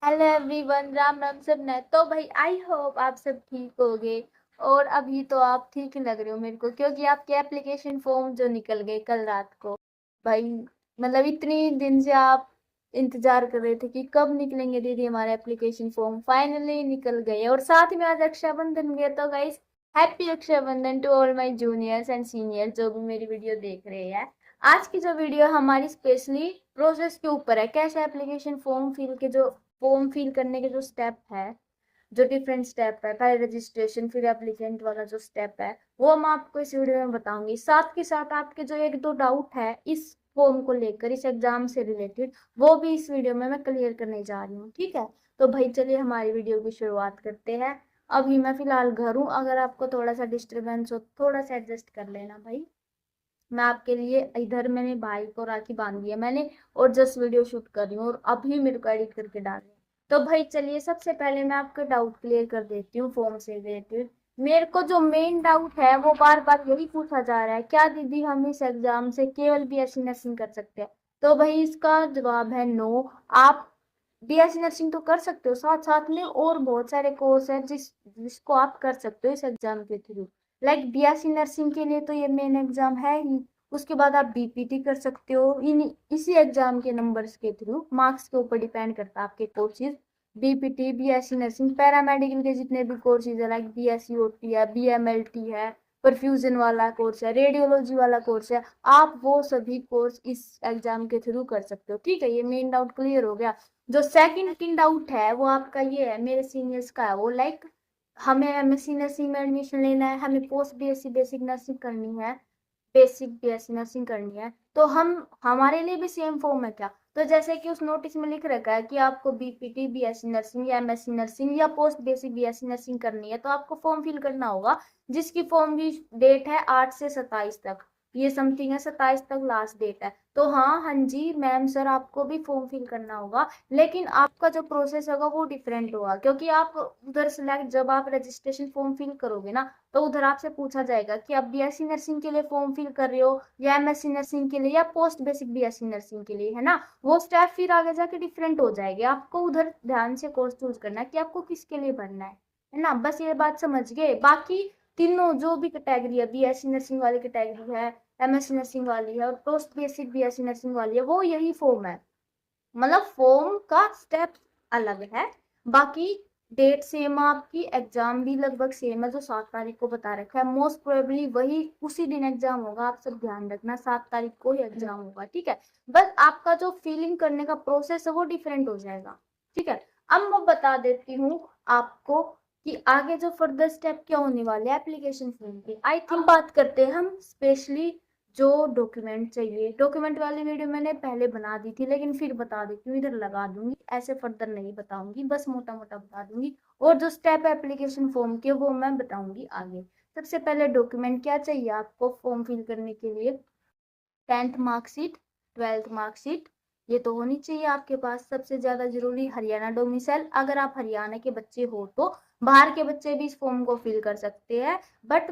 Hello everyone, Ram Ram सब ने। तो भाई आई होप आप सब ठीक होगे। और अभी तो आप ठीक ही लग रहे हो मेरे को, क्योंकि आपके एप्लीकेशन फॉर्म जो निकल गए कल रात को। भाई मतलब इतनी दिन से आप इंतजार कर रहे थे कि कब निकलेंगे दीदी हमारे एप्लीकेशन फॉर्म, फाइनली निकल गए। और साथ में आज रक्षाबंधन गया, तो guys happy Rakshabandhan to all my juniors and seniors जो भी मेरी वीडियो देख रहे हैं। आज की जो वीडियो हमारी स्पेशली प्रोसेस के ऊपर है, कैसे एप्लीकेशन फॉर्म फिल करने के जो स्टेप है, जो डिफरेंट स्टेप है, पहले रजिस्ट्रेशन फिर एप्लीकेंट वाला जो स्टेप है, वो मैं आपको इस वीडियो में बताऊंगी। साथ के साथ आपके जो एक दो डाउट है इस फॉर्म को लेकर, इस एग्जाम से रिलेटेड, वो भी इस वीडियो में मैं क्लियर करने जा रही हूँ। ठीक है, तो भाई चलिए हमारी वीडियो की शुरुआत करते हैं। अभी मैं फिलहाल घर हूँ, अगर आपको थोड़ा सा डिस्टरबेंस हो थोड़ा सा एडजस्ट कर लेना भाई। मैं आपके लिए इधर मैंने भाई को राखी बांध दी है मैंने, और जस्ट वीडियो शूट कर रही हूँ और अभी मेरे को एडिट करके डाल रही हूँ। तो भाई चलिए सबसे पहले मैं आपका डाउट क्लियर कर देती हूँ फॉर्म से रिलेटेड। मेरे को जो मेन डाउट है वो बार बार यही पूछा जा रहा है, क्या दीदी हम इस एग्जाम से केवल बीएससी नर्सिंग कर सकते हैं? तो भाई इसका जवाब है नो। आप बीएससी नर्सिंग तो कर सकते हो, साथ साथ में और बहुत सारे कोर्स हैं जिसको आप कर सकते हो इस एग्जाम के थ्रू। लाइक बीएससी नर्सिंग के लिए तो ये मेन एग्जाम है ही। उसके बाद आप बीपीटी कर सकते हो इन इसी एग्जाम के नंबर्स के थ्रू, मार्क्स के ऊपर डिपेंड करता है आपके courses. BPT, BSc nursing, paramedical के जितने भी कोर्सेज है, लाइक बीएससी ओटी है, बीएमएलटी है, परफ्यूजन वाला कोर्स है, रेडियोलॉजी वाला कोर्स है, आप वो सभी कोर्स इस एग्जाम के थ्रू कर सकते हो। ठीक है, ये मेन डाउट क्लियर हो गया। जो सेकंड डाउट है वो आपका ये है, मेरे सीनियर्स का है वो, लाइक हमें एमएससी नर्सिंग में एडमिशन लेना है, हमें पोस्ट बीएससी बेसिक नर्सिंग करनी है, बेसिक बीएससी नर्सिंग करनी है, तो हम हमारे लिए भी सेम फॉर्म है क्या? तो जैसे कि उस नोटिस में लिख रखा है कि आपको बीपीटी, बीएससी नर्सिंग या एमएससी नर्सिंग या पोस्ट बेसिक बीएससी नर्सिंग करनी है, तो आपको फॉर्म फिल करना होगा, जिसकी फॉर्म की डेट है 8 से 27 तक। ये समथिंग है 27 तक लास्ट डेट है। तो हाँ हाँ जी मैम सर, आपको भी फॉर्म फिल करना होगा, लेकिन आपका जो प्रोसेस होगा वो डिफरेंट होगा, क्योंकि आप उधर सेलेक्ट जब आप रजिस्ट्रेशन फॉर्म फिल करोगे ना, तो उधर आपसे पूछा जाएगा कि आप बीएससी नर्सिंग के लिए फॉर्म फिल कर रहे हो या एमएससी नर्सिंग के लिए या पोस्ट बेसिक बीएससी नर्सिंग के लिए, है ना? वो स्टेप फिर आगे जाके डिफरेंट हो जाएंगे, आपको उधर ध्यान से कोर्स चूज करना है कि आपको किसके लिए भरना है ना? बस ये बात समझ गए। बाकी तीनों जो भी कैटेगरी है, बीएससी नर्सिंग वाली कैटेगरी है, एमएससी नर्सिंग वाली है और पोस्ट बेसिक बीएससी नर्सिंग वाली है, वो यही फॉर्म है। मतलब फॉर्म का स्टेप अलग है, बाकी डेट सेम है आपकी, एग्जाम भी लगभग सेम है, जो 7 तारीख को बता रखा है। मोस्ट प्रोबेबली वही उसी दिन एग्जाम होगा, आप सब ध्यान रखना 7 तारीख को ही एग्जाम होगा। ठीक है, बस आपका जो फीलिंग करने का प्रोसेस है वो डिफरेंट हो जाएगा। ठीक है, अब मैं बता देती हूँ आपको कि आगे जो फर्दर स्टेप क्या होने वाले हैं एप्लीकेशन फॉर्म की। आई थिंक बात करते हैं हम स्पेशली जो डॉक्यूमेंट चाहिए। डॉक्यूमेंट वाली वीडियो मैंने पहले बना दी थी, लेकिन फिर बता देती हूँ, इधर लगा दूंगी, ऐसे फर्दर नहीं बताऊंगी, बस मोटा मोटा बता दूंगी। और जो स्टेप एप्लीकेशन फॉर्म के वो मैं बताऊंगी आगे। सबसे पहले डॉक्यूमेंट क्या चाहिए आपको फॉर्म फिल करने के लिए? 10th मार्कशीट, 12th मार्कशीट, ये तो होनी चाहिए आपके पास। सबसे ज्यादा जरूरी हरियाणा डोमिसाइल, अगर आप हरियाणा के बच्चे हो तो बाहर के बच्चे भी इस फॉर्म को फिल कर सकते हैं, बट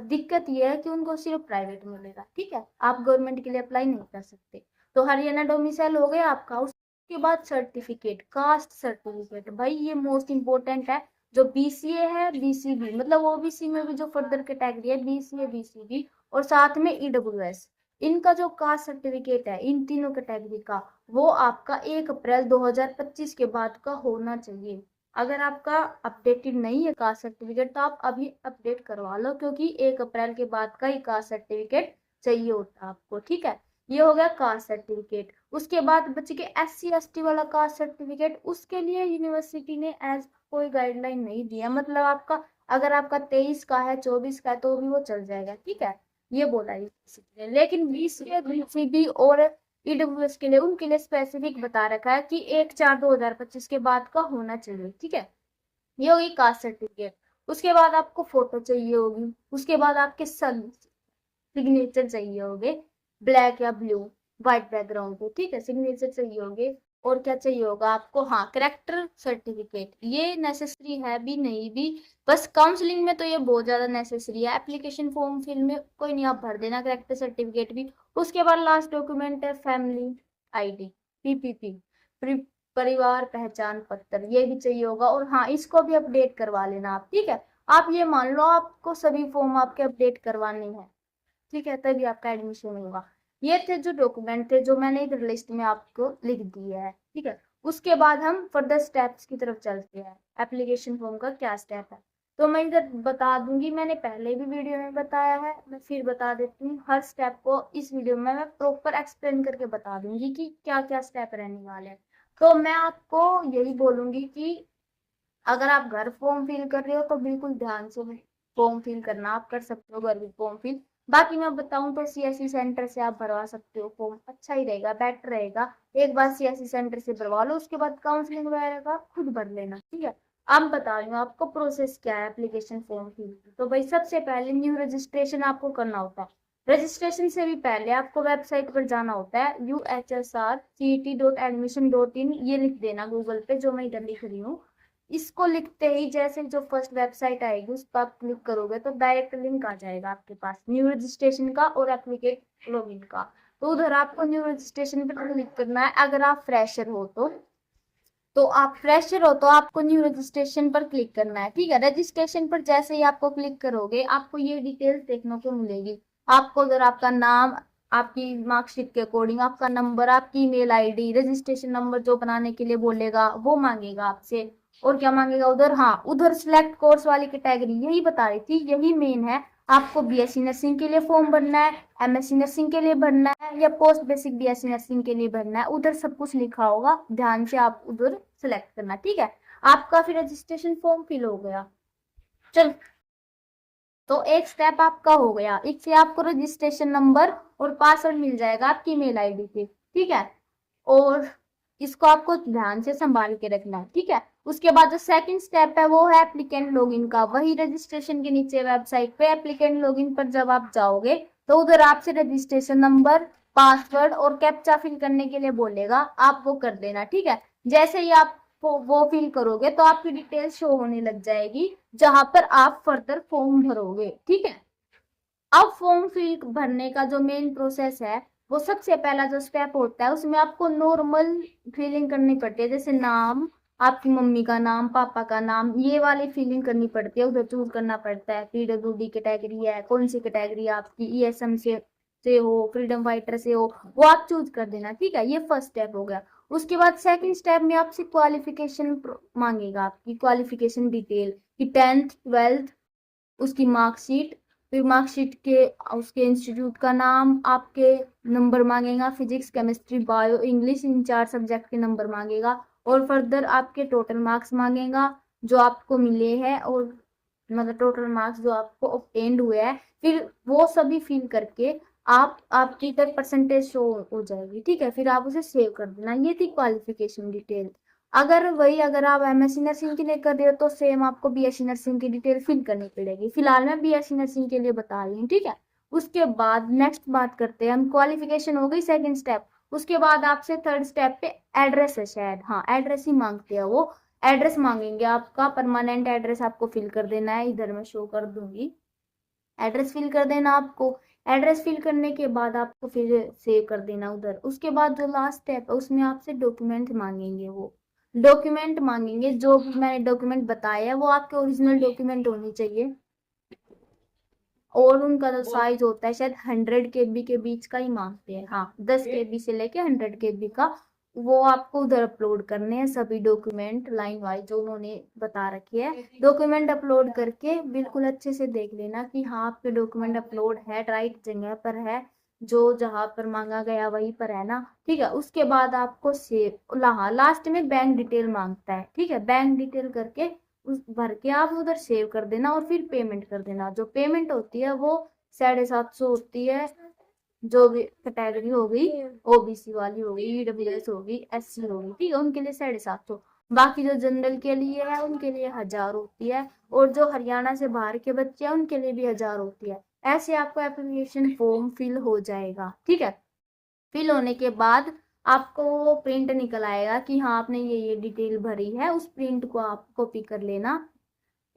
दिक्कत ये है कि उनको सिर्फ प्राइवेट मिलेगा। ठीक है, आप गवर्नमेंट के लिए अप्लाई नहीं कर सकते। तो हरियाणा डोमिसाइल हो गया आपका। उसके बाद सर्टिफिकेट, कास्ट सर्टिफिकेट, भाई ये मोस्ट इंपोर्टेंट है। जो बीसीए है, बीसीबी मतलब ओबीसी में भी जो फर्दर कैटेगरी है, बीसीए, बीसीबी और साथ में ईडब्ल्यूएस, इनका जो कास्ट सर्टिफिकेट है इन तीनों कैटेगरी का, वो आपका 1 अप्रैल 2025 के बाद का होना चाहिए। अगर आपका अपडेटेड नहीं है कास्ट सर्टिफिकेट तो आप अभी अपडेट करवा लो, क्योंकि 1 अप्रैल के बाद का ही कास्ट सर्टिफिकेट चाहिए होता है आपको। ठीक है, ये हो गया कास्ट सर्टिफिकेट। उसके बाद बच्चे के SC ST वाला कास्ट सर्टिफिकेट, उसके लिए यूनिवर्सिटी ने एज कोई गाइडलाइन नहीं दिया, मतलब आपका अगर आपका 23 का है, 24 का है, तो भी वो चल जाएगा। ठीक है, ये बोला यूनिवर्सिटी ने। लेकिन बीसीए, बीसीबी और ईडब्ल्यूएस के लिए, उनके लिए स्पेसिफिक बता रखा है कि 1/4/2025 के बाद का होना चाहिए। ठीक है, ये होगी कास्ट सर्टिफिकेट। उसके बाद आपको फोटो चाहिए होगी, उसके बाद आपके सिग्नेचर चाहिए होंगे, ब्लैक या ब्लू, व्हाइट बैकग्राउंड पे। ठीक है, सिग्नेचर चाहिए होंगे। और क्या चाहिए होगा आपको? हाँ, करेक्टर सर्टिफिकेट, ये नेसेसरी है भी नहीं भी, बस काउंसलिंग में तो ये बहुत ज्यादा नेसेसरी है। एप्लीकेशन फॉर्म फिल में कोई नहीं, आप भर देना करेक्टर सर्टिफिकेट भी। उसके बाद लास्ट डॉक्यूमेंट है फैमिली आईडी, पीपीपी, परिवार पहचान पत्र ये भी चाहिए होगा, और हाँ इसको भी अपडेट करवा लेना आप, ठीक है। आप ये मान लो आपको सभी फॉर्म आपके अपडेट करवाने हैं, ठीक है, तभी आपका एडमिशन होगा। ये थे जो डॉक्यूमेंट थे जो मैंने इधर लिस्ट में आपको लिख दिया है, ठीक है। उसके बाद हम फर्दर स्टेप्स की तरफ चलते हैं, एप्लीकेशन फॉर्म का क्या स्टेप है। तो मैं इधर बता दूंगी, मैंने पहले भी वीडियो में बताया है, मैं फिर बता देती हूँ। हर स्टेप को इस वीडियो में मैं प्रॉपर एक्सप्लेन करके बता दूंगी कि क्या क्या स्टेप रहने वाले हैं। तो मैं आपको यही बोलूंगी कि अगर आप घर फॉर्म फिल कर रहे हो तो बिल्कुल ध्यान से फॉर्म फिल करना, आप कर सकते हो घर भी फॉर्म फिल। बाकी मैं बताऊं तो सीएससी सेंटर से आप भरवा सकते हो फॉर्म, अच्छा ही रहेगा, बेटर रहेगा। एक बार सीएससी सेंटर से भरवा लो, उसके बाद काउंसलिंग वगैरह का खुद भर लेना, ठीक है। अब बता रही हूँ आपको प्रोसेस क्या है एप्लीकेशन फॉर्म फिल की। तो भाई सबसे पहले न्यू रजिस्ट्रेशन आपको करना होता है। रजिस्ट्रेशन से भी पहले आपको वेबसाइट पर जाना होता है, UHSRCET.admission.in, ये लिख देना गूगल पे जो मैं इधर लिख रही हूँ। इसको लिखते ही जैसे जो फर्स्ट वेबसाइट आएगी उस पर आप क्लिक करोगे तो डायरेक्ट लिंक आ जाएगा आपके पास न्यू रजिस्ट्रेशन का और एप्लीकेट लॉगिन का। तो उधर आपको न्यू रजिस्ट्रेशन पर क्लिक करना है। अगर आप फ्रेशर हो तो आप फ्रेशर हो तो आपको न्यू रजिस्ट्रेशन पर क्लिक करना है, ठीक है। रजिस्ट्रेशन पर जैसे ही आपको क्लिक करोगे आपको ये डिटेल्स देखने को मिलेगी। आपको उधर आपका नाम, आपकी मार्कशीट के अकॉर्डिंग आपका नंबर, आपकी ईमेल आईडी, रजिस्ट्रेशन नंबर जो बनाने के लिए बोलेगा वो मांगेगा आपसे। और क्या मांगेगा उधर, हाँ उधर सिलेक्ट कोर्स वाली कैटेगरी यही बता रही थी, यही मेन है। आपको बीएससी नर्सिंग के लिए फॉर्म भरना है, एमएससी नर्सिंग के लिए भरना है, या पोस्ट बेसिक बीएससी नर्सिंग के लिए भरना है, उधर सब कुछ लिखा होगा, ध्यान से आप उधर सिलेक्ट करना, ठीक है। आपका फिर रजिस्ट्रेशन फॉर्म फिल हो गया। चल, तो एक स्टेप आपका हो गया, इससे आपको रजिस्ट्रेशन नंबर और पासवर्ड मिल जाएगा आपकी मेल आईडी पे, ठीक है। और इसको आपको ध्यान से संभाल के रखना है, ठीक है। उसके बाद जो सेकंड स्टेप है वो है एप्लीकेंट लॉगिन का। वही रजिस्ट्रेशन के नीचे वेबसाइट पे एप्लीकेंट लॉगिन पर जब आप जाओगे तो उधर आपसे रजिस्ट्रेशन नंबर, पासवर्ड और कैप्चा फिल करने के लिए बोलेगा, आप वो कर देना, ठीक है। जैसे ही आप वो फिल करोगे तो आपकी डिटेल शो होने लग जाएगी जहां पर आप फर्दर फॉर्म भरोगे, ठीक है। अब फॉर्म फिल भरने का जो मेन प्रोसेस है वो सबसे पहला जो स्टेप होता है उसमें आपको नॉर्मल फिलिंग करनी पड़ती है, जैसे नाम, आपकी मम्मी का नाम, पापा का नाम, ये वाली फिलिंग करनी पड़ती है। उधर चूज करना पड़ता है पीडब्ल्यूडी कैटेगरी है, कौन सी कैटेगरी आपकी, ईएसएम से हो, फ्रीडम फाइटर से हो, वो आप चूज कर देना, ठीक है। ये फर्स्ट स्टेप हो गया। उसके बाद सेकंड स्टेप में आपसे क्वालिफिकेशन मांगेगा, आपकी क्वालिफिकेशन डिटेल कि 10th 12th, उसकी मार्कशीट, फिर मार्कशीट के उसके इंस्टीट्यूट का नाम, आपके नंबर मांगेगा, physics chemistry bio English in 4 subject के नंबर मांगेगा। और फर्दर आपके टोटल मार्क्स मांगेगा जो आपको मिले हैं, और मतलब टोटल मार्क्स जो आपको ऑब्टेन्ड हुए हैं, फिर वो सभी फिल करके आप आपकी तक परसेंटेज शो हो जाएगी, ठीक है। फिर आप उसे सेव कर देना। ये थी क्वालिफिकेशन डिटेल। अगर आप एमएससी नर्सिंग के लिए कर रहे हो तो सेम आपको बीएससी नर्सिंग की डिटेल फिल करनी पड़ेगी। फिलहाल मैं बीएससी नर्सिंग के लिए बता रही हूँ, ठीक है। उसके बाद नेक्स्ट बात करते हैं हम, क्वालिफिकेशन हो गई सेकंड स्टेप। उसके बाद आपसे थर्ड स्टेप पे एड्रेस है शायद, हाँ एड्रेस ही मांगते हैं वो। एड्रेस मांगेंगे, आपका परमानेंट एड्रेस आपको फिल कर देना है, इधर मैं शो कर दूंगी। एड्रेस फिल कर देना आपको। एड्रेस फिल करने के बाद आपको फिर सेव कर देना उधर। उसके बाद जो लास्ट स्टेप है उसमें आपसे डॉक्यूमेंट मांगेंगे, वो डॉक्यूमेंट मांगेंगे जो भी मैंने डॉक्यूमेंट बताया है वो आपके ओरिजिनल डॉक्यूमेंट होनी चाहिए। और उनका जो साइज होता है शायद 100 KB के बीच का ही मांगते हैं, हाँ 10 KB से लेके 100 KB का। वो आपको उधर अपलोड करने हैं सभी डॉक्यूमेंट लाइन वाइज जो उन्होंने बता रखी है। डॉक्यूमेंट अपलोड करके बिल्कुल अच्छे से देख लेना कि हाँ आपके डॉक्यूमेंट अपलोड है, राइट जगह पर है, जो जहां पर मांगा गया वहीं पर है ना, ठीक है। उसके बाद आपको सेव, हाँ लास्ट में बैंक डिटेल मांगता है, ठीक है। बैंक डिटेल करके उस भर के आप उधर सेव कर देना और फिर पेमेंट कर देना। जो पेमेंट होती है वो 750 होती है, जो भी कैटेगरी होगी, ओबीसी वाली होगी, ईडब्ल्यूएस होगी, एससी होगी, ठीक है, उनके लिए 750। बाकी जो जनरल के लिए है उनके लिए 1000 होती है, और जो हरियाणा से बाहर के बच्चे हैं उनके लिए भी 1000 होती है। ऐसे आपको एप्लीकेशन फॉर्म फिल हो जाएगा, ठीक है। फिल होने के बाद आपको वो प्रिंट निकल आएगा कि हाँ आपने ये डिटेल भरी है। उस प्रिंट को आप कॉपी कर लेना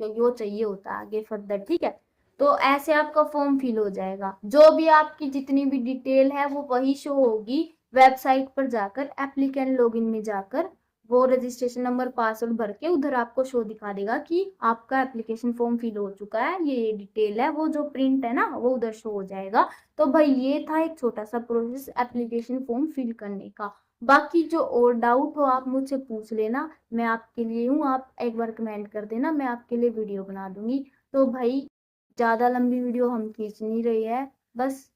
क्योंकि वो चाहिए होता है आगे फर्दर, ठीक है। तो ऐसे आपका फॉर्म फिल हो जाएगा। जो भी आपकी जितनी भी डिटेल है वो वही शो होगी वेबसाइट पर जाकर, एप्लीकेंट लॉगिन में जाकर वो रजिस्ट्रेशन नंबर पासवर्ड भर के उधर आपको शो दिखा देगा कि आपका एप्लीकेशन फॉर्म फिल हो चुका है, ये डिटेल है, वो जो प्रिंट है ना वो उधर शो हो जाएगा। तो भाई ये था एक छोटा सा प्रोसेस एप्लीकेशन फॉर्म फिल करने का। बाकी जो और डाउट हो आप मुझसे पूछ लेना, मैं आपके लिए हूँ। आप एक बार कमेंट कर देना, मैं आपके लिए वीडियो बना दूंगी। तो भाई ज़्यादा लंबी वीडियो हम खींच नहीं रही है, बस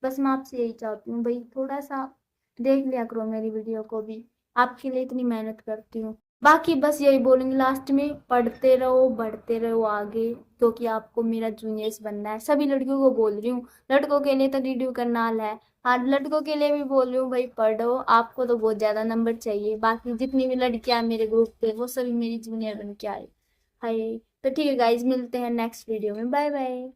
बस मैं आपसे यही चाहती हूँ भाई, थोड़ा सा देख लिया करो मेरी वीडियो को भी, आपके लिए इतनी मेहनत करती हूँ। बाकी बस यही बोलूंगी लास्ट में, पढ़ते रहो बढ़ते रहो आगे, क्योंकि आपको मेरा जूनियर्स बनना है। सभी लड़कियों को बोल रही हूँ, लड़कों के लिए तो ड्यूटी करनाल है, हाँ लड़कों के लिए भी बोल रही हूँ भाई पढ़ो, आपको तो बहुत ज्यादा नंबर चाहिए। बाकी जितनी भी लड़कियां मेरे ग्रुप पे वो सभी मेरी जूनियर बन के आए। हाय, तो ठीक है गाइज, मिलते हैं नेक्स्ट वीडियो में, बाय बाय।